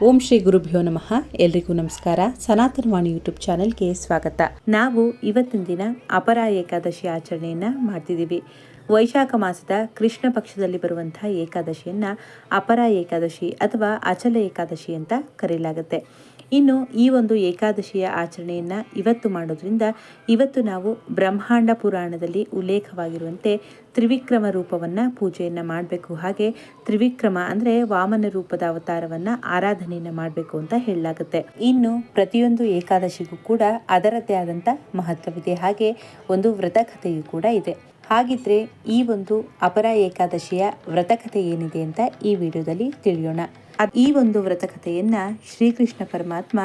ಓಂ ಶ್ರೀ ಗುರುಭ್ಯೋ ನಮಃ. ಎಲ್ರಿಗೂ ನಮಸ್ಕಾರ. ಸನಾತನವಾಣಿ ಯೂಟ್ಯೂಬ್ ಚಾನೆಲ್ಗೆ ಸ್ವಾಗತ. ನಾವು ಇವತ್ತಿನ ದಿನ ಅಪರ ಏಕಾದಶಿ ಆಚರಣೆಯನ್ನು ಮಾಡ್ತಿದ್ದೀವಿ. ವೈಶಾಖ ಮಾಸದ ಕೃಷ್ಣ ಪಕ್ಷದಲ್ಲಿ ಬರುವಂತಹ ಏಕಾದಶಿಯನ್ನು ಅಪರ ಏಕಾದಶಿ ಅಥವಾ ಅಚಲ ಏಕಾದಶಿ ಅಂತ ಕರೆಯಲಾಗುತ್ತೆ. ಇನ್ನು ಈ ಒಂದು ಏಕಾದಶಿಯ ಆಚರಣೆಯನ್ನು ಇವತ್ತು ಮಾಡೋದ್ರಿಂದ ಇವತ್ತು ನಾವು ಬ್ರಹ್ಮಾಂಡ ಪುರಾಣದಲ್ಲಿ ಉಲ್ಲೇಖವಾಗಿರುವಂತೆ ತ್ರಿವಿಕ್ರಮ ರೂಪವನ್ನು ಪೂಜೆಯನ್ನು ಮಾಡಬೇಕು. ಹಾಗೆ ತ್ರಿವಿಕ್ರಮ ಅಂದರೆ ವಾಮನ ರೂಪದ ಅವತಾರವನ್ನು ಆರಾಧನೆಯನ್ನು ಮಾಡಬೇಕು ಅಂತ ಹೇಳಲಾಗುತ್ತೆ. ಇನ್ನು ಪ್ರತಿಯೊಂದು ಏಕಾದಶಿಗೂ ಕೂಡ ಅದರದ್ದೇ ಆದಂಥ ಮಹತ್ವವಿದೆ. ಹಾಗೆ ಒಂದು ವ್ರತಕಥೆಯೂ ಕೂಡ ಇದೆ. ಹಾಗಿದ್ರೆ ಈ ಒಂದು ಅಪರ ಏಕಾದಶಿಯ ವ್ರತಕಥೆ ಏನಿದೆ ಅಂತ ಈ ವಿಡಿಯೋದಲ್ಲಿ ತಿಳಿಯೋಣ. ಈ ಒಂದು ವ್ರತಕಥೆಯನ್ನ ಶ್ರೀಕೃಷ್ಣ ಪರಮಾತ್ಮ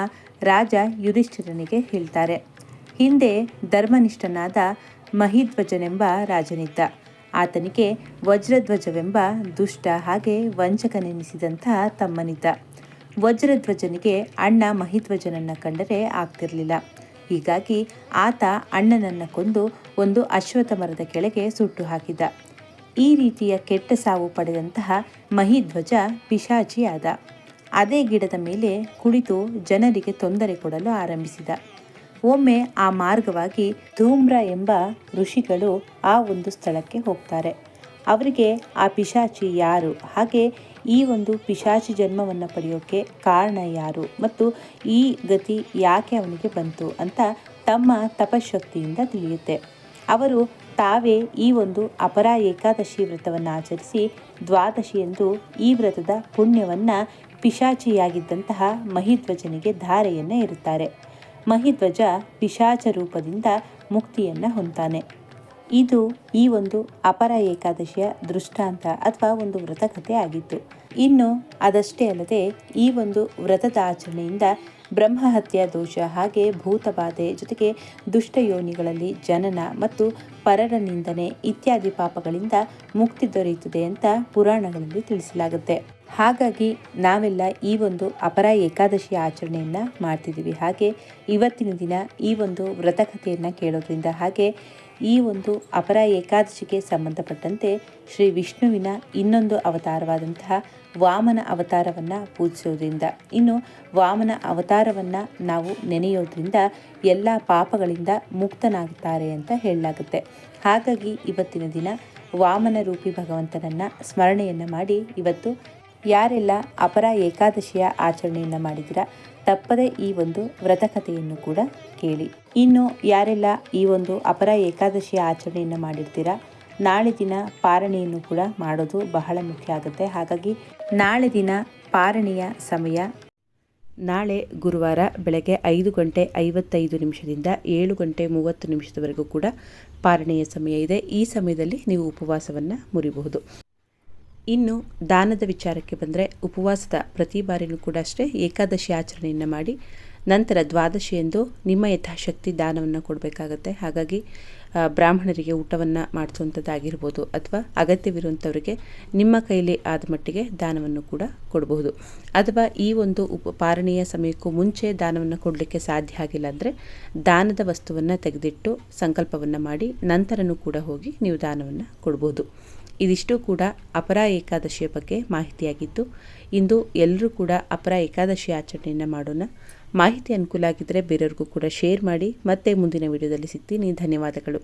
ರಾಜ ಯುಧಿಷ್ಠಿರನಿಗೆ ಹೇಳ್ತಾರೆ. ಹಿಂದೆ ಧರ್ಮನಿಷ್ಠನಾದ ಮಹಿಧ್ವಜನೆಂಬ ರಾಜನಿದ್ದ. ಆತನಿಗೆ ವಜ್ರಧ್ವಜವೆಂಬ ದುಷ್ಟ ಹಾಗೆ ವಂಚಕನೆನಿಸಿದಂತಹ ತಮ್ಮನಿದ್ದ. ವಜ್ರಧ್ವಜನಿಗೆ ಅಣ್ಣ ಮಹಿಧ್ವಜನನ್ನು ಕಂಡರೆ ಆಗ್ತಿರಲಿಲ್ಲ. ಹೀಗಾಗಿ ಆತ ಅಣ್ಣನನ್ನು ಕೊಂದು ಒಂದು ಅಶ್ವತ್ಥ ಮರದ ಕೆಳಗೆ ಸುಟ್ಟು ಹಾಕಿದ. ಈ ರೀತಿಯ ಕೆಟ್ಟ ಸಾವು ಪಡೆದಂತಹ ಮಹಿಧ್ವಜ ಪಿಶಾಚಿಯಾದ. ಅದೇ ಗಿಡದ ಮೇಲೆ ಕುಳಿತು ಜನರಿಗೆ ತೊಂದರೆ ಕೊಡಲು ಆರಂಭಿಸಿದ. ಒಮ್ಮೆ ಆ ಮಾರ್ಗವಾಗಿ ಧೂಮ್ರ ಎಂಬ ಋಷಿಗಳು ಆ ಒಂದು ಸ್ಥಳಕ್ಕೆ ಹೋಗ್ತಾರೆ. ಅವರಿಗೆ ಆ ಪಿಶಾಚಿ ಯಾರು, ಹಾಗೆ ಈ ಒಂದು ಪಿಶಾಚಿ ಜನ್ಮವನ್ನು ಪಡೆಯೋಕ್ಕೆ ಕಾರಣ ಯಾರು ಮತ್ತು ಈ ಗತಿ ಯಾಕೆ ಅವನಿಗೆ ಬಂತು ಅಂತ ತಮ್ಮ ತಪಶಕ್ತಿಯಿಂದ ತಿಳಿಯುತ್ತೆ. ಅವರು ತಾವೇ ಈ ಒಂದು ಅಪರ ಏಕಾದಶಿ ವ್ರತವನ್ನು ಆಚರಿಸಿ ದ್ವಾದಶಿ ಎಂದು ಈ ವ್ರತದ ಪುಣ್ಯವನ್ನು ಪಿಶಾಚಿಯಾಗಿದ್ದಂತಹ ಮಹಿಧ್ವಜನಿಗೆ ಧಾರೆಯನ್ನು ಇರುತ್ತಾರೆ. ಮಹಿಧ್ವಜ ಪಿಶಾಚ ರೂಪದಿಂದ ಮುಕ್ತಿಯನ್ನು ಹೊಂತಾನೆ. ಇದು ಈ ಒಂದು ಅಪರ ಏಕಾದಶಿಯ ದೃಷ್ಟಾಂತ ಅಥವಾ ಒಂದು ವ್ರತಕಥೆ ಆಗಿತ್ತು. ಇನ್ನು ಅದಷ್ಟೇ ಅಲ್ಲದೆ ಈ ಒಂದು ವ್ರತದ ಆಚರಣೆಯಿಂದ ಬ್ರಹ್ಮಹತ್ಯೆ ದೋಷ ಹಾಗೆ ಭೂತಬಾಧೆ ಜೊತೆಗೆ ದುಷ್ಟಯೋನಿಗಳಲ್ಲಿ ಜನನ ಮತ್ತು ಪರರ ನಿಂದನೆ ಇತ್ಯಾದಿ ಪಾಪಗಳಿಂದ ಮುಕ್ತಿ ದೊರೆಯುತ್ತದೆ ಅಂತ ಪುರಾಣಗಳಲ್ಲಿ ತಿಳಿಸಲಾಗುತ್ತೆ. ಹಾಗಾಗಿ ನಾವೆಲ್ಲ ಈ ಒಂದು ಅಪರ ಏಕಾದಶಿ ಆಚರಣೆಯನ್ನು ಮಾಡ್ತಿದ್ದೀವಿ. ಹಾಗೆ ಇವತ್ತಿನ ದಿನ ಈ ಒಂದು ವ್ರತಕಥೆಯನ್ನು ಕೇಳೋದ್ರಿಂದ ಹಾಗೆ ಈ ಒಂದು ಅಪರ ಏಕಾದಶಿಗೆ ಸಂಬಂಧಪಟ್ಟಂತೆ ಶ್ರೀ ವಿಷ್ಣುವಿನ ಇನ್ನೊಂದು ಅವತಾರವಾದಂತಹ ವಾಮನ ಅವತಾರವನ್ನು ಪೂಜಿಸೋದ್ರಿಂದ, ಇನ್ನು ವಾಮನ ಅವತಾರವನ್ನು ನಾವು ನೆನೆಯೋದ್ರಿಂದ ಎಲ್ಲ ಪಾಪಗಳಿಂದ ಮುಕ್ತನಾಗುತ್ತಾರೆ ಅಂತ ಹೇಳಲಾಗುತ್ತೆ. ಹಾಗಾಗಿ ಇವತ್ತಿನ ದಿನ ವಾಮನ ರೂಪಿ ಭಗವಂತನನ್ನು ಸ್ಮರಣೆಯನ್ನು ಮಾಡಿ ಇವತ್ತು ಯಾರೆಲ್ಲ ಅಪರ ಏಕಾದಶಿಯ ಆಚರಣೆಯನ್ನು ಮಾಡಿದಿರ ತಪ್ಪದೆ ಈ ಒಂದು ವ್ರತಕಥೆಯನ್ನು ಕೂಡ ಕೇಳಿ. ಇನ್ನು ಯಾರೆಲ್ಲ ಈ ಒಂದು ಅಪರ ಏಕಾದಶಿಯ ಆಚರಣೆಯನ್ನು ಮಾಡಿರ್ತೀರ ನಾಳೆ ದಿನ ಪಾರಣೆಯನ್ನು ಕೂಡ ಮಾಡೋದು ಬಹಳ ಮುಖ್ಯ ಆಗುತ್ತೆ. ಹಾಗಾಗಿ ನಾಳೆ ದಿನ ಪಾರಣೆಯ ಸಮಯ ನಾಳೆ ಗುರುವಾರ ಬೆಳಗ್ಗೆ 5:55 7:30 ಕೂಡ ಪಾರಣೆಯ ಸಮಯ ಇದೆ. ಈ ಸಮಯದಲ್ಲಿ ನೀವು ಉಪವಾಸವನ್ನು ಮುರಿಬಹುದು. ಇನ್ನು ದಾನದ ವಿಚಾರಕ್ಕೆ ಬಂದರೆ ಉಪವಾಸದ ಪ್ರತಿ ಬಾರಿನೂ ಕೂಡ ಅಷ್ಟೇ ಏಕಾದಶಿ ಆಚರಣೆಯನ್ನು ಮಾಡಿ ನಂತರ ದ್ವಾದಶಿ ಎಂದು ನಿಮ್ಮ ಯಥಾಶಕ್ತಿ ದಾನವನ್ನು ಕೊಡಬೇಕಾಗತ್ತೆ. ಹಾಗಾಗಿ ಬ್ರಾಹ್ಮಣರಿಗೆ ಊಟವನ್ನು ಮಾಡಿಸುವಂಥದ್ದಾಗಿರ್ಬೋದು ಅಥವಾ ಅಗತ್ಯವಿರುವಂಥವರಿಗೆ ನಿಮ್ಮ ಕೈಲಿ ಆದ ಮಟ್ಟಿಗೆ ದಾನವನ್ನು ಕೂಡ ಕೊಡಬಹುದು. ಅಥವಾ ಈ ಒಂದು ಪಾರಣೆಯ ಸಮಯಕ್ಕೂ ಮುಂಚೆ ದಾನವನ್ನು ಕೊಡಲಿಕ್ಕೆ ಸಾಧ್ಯ ಆಗಿಲ್ಲ ಅಂದರೆ ದಾನದ ವಸ್ತುವನ್ನು ತೆಗೆದಿಟ್ಟು ಸಂಕಲ್ಪವನ್ನು ಮಾಡಿ ನಂತರನೂ ಕೂಡ ಹೋಗಿ ನೀವು ದಾನವನ್ನು ಕೊಡಬಹುದು. ಇದಿಷ್ಟು ಕೂಡ ಅಪರ ಏಕಾದಶಿಯ ಬಗ್ಗೆ ಮಾಹಿತಿಯಾಗಿತ್ತು. ಇಂದು ಎಲ್ಲರೂ ಕೂಡ ಅಪರ ಏಕಾದಶಿ ಆಚರಣೆಯನ್ನು ಮಾಡೋಣ. ಮಾಹಿತಿ ಅನುಕೂಲ ಆಗಿದ್ದರೆ ಬೇರೆಯವ್ರಿಗೂ ಕೂಡ ಶೇರ್ ಮಾಡಿ. ಮತ್ತೆ ಮುಂದಿನ ವಿಡಿಯೋದಲ್ಲಿ ಸಿಗ್ತೀನಿ. ಧನ್ಯವಾದಗಳು.